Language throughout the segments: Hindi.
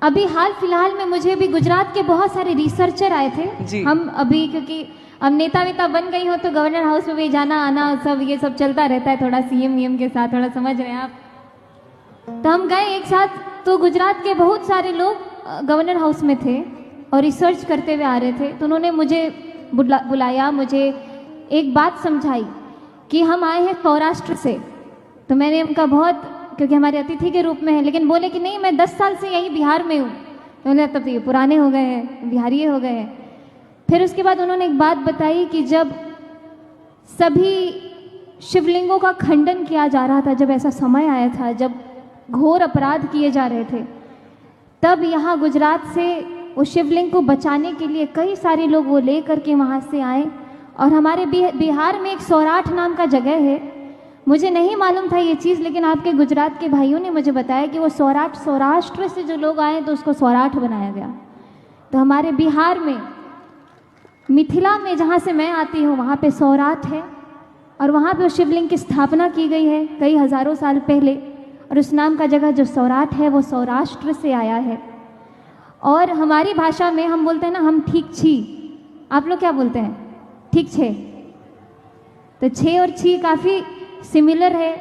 अभी हाल फिलहाल में मुझे भी गुजरात के बहुत सारे रिसर्चर आए थे। हम अभी क्योंकि अब नेता वेता बन गई हो तो गवर्नर हाउस में भी जाना आना सब ये सब चलता रहता है, थोड़ा सीएम वीएम के साथ, थोड़ा समझ रहे हैं आप। तो हम गए एक साथ, तो गुजरात के बहुत सारे लोग गवर्नर हाउस में थे और रिसर्च करते हुए आ रहे थे। तो उन्होंने मुझे बुलाया, मुझे एक बात समझाई कि हम आए हैं सौराष्ट्र से। तो मैंने उनका बहुत, क्योंकि हमारे अतिथि के रूप में है, लेकिन बोले कि नहीं मैं 10 साल से यही बिहार में हूँ। तो बोले तब तो ये पुराने हो गए हैं, बिहारी हो गए हैं। फिर उसके बाद उन्होंने एक बात बताई कि जब सभी शिवलिंगों का खंडन किया जा रहा था, जब ऐसा समय आया था जब घोर अपराध किए जा रहे थे, तब यहाँ गुजरात से वो शिवलिंग को बचाने के लिए कई सारे लोग वो ले करके वहाँ से आए। और हमारे बिहार में एक सौराठ नाम का जगह है, मुझे नहीं मालूम था ये चीज़, लेकिन आपके गुजरात के भाइयों ने मुझे बताया कि वो सौराठ, सौराष्ट्र से जो लोग आए तो उसको सौराठ बनाया गया। तो हमारे बिहार में मिथिला में जहाँ से मैं आती हूँ वहाँ पे सौराठ है और वहाँ पे उस शिवलिंग की स्थापना की गई है कई हज़ारों साल पहले। और उस नाम का जगह जो सौराठ है वो सौराष्ट्र से आया है। और हमारी भाषा में हम बोलते हैं ना, हम ठीक छी, आप लोग क्या बोलते हैं? ठीक छे। तो छे और छी काफ़ी सिमिलर है।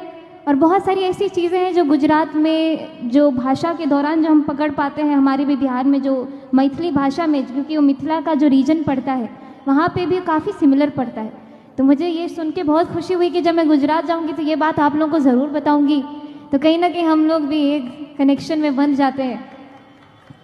और बहुत सारी ऐसी चीज़ें हैं जो गुजरात में जो भाषा के दौरान जो हम पकड़ पाते हैं, हमारे भी बिहार में जो मैथिली भाषा में, क्योंकि वो मिथिला का जो रीजन पड़ता है वहाँ पे भी काफ़ी सिमिलर पड़ता है। तो मुझे ये सुन के बहुत खुशी हुई कि जब मैं गुजरात जाऊँगी तो ये बात आप लोगों को ज़रूर बताऊँगी, तो कहीं ना कहीं हम लोग भी एक कनेक्शन में बन जाते हैं।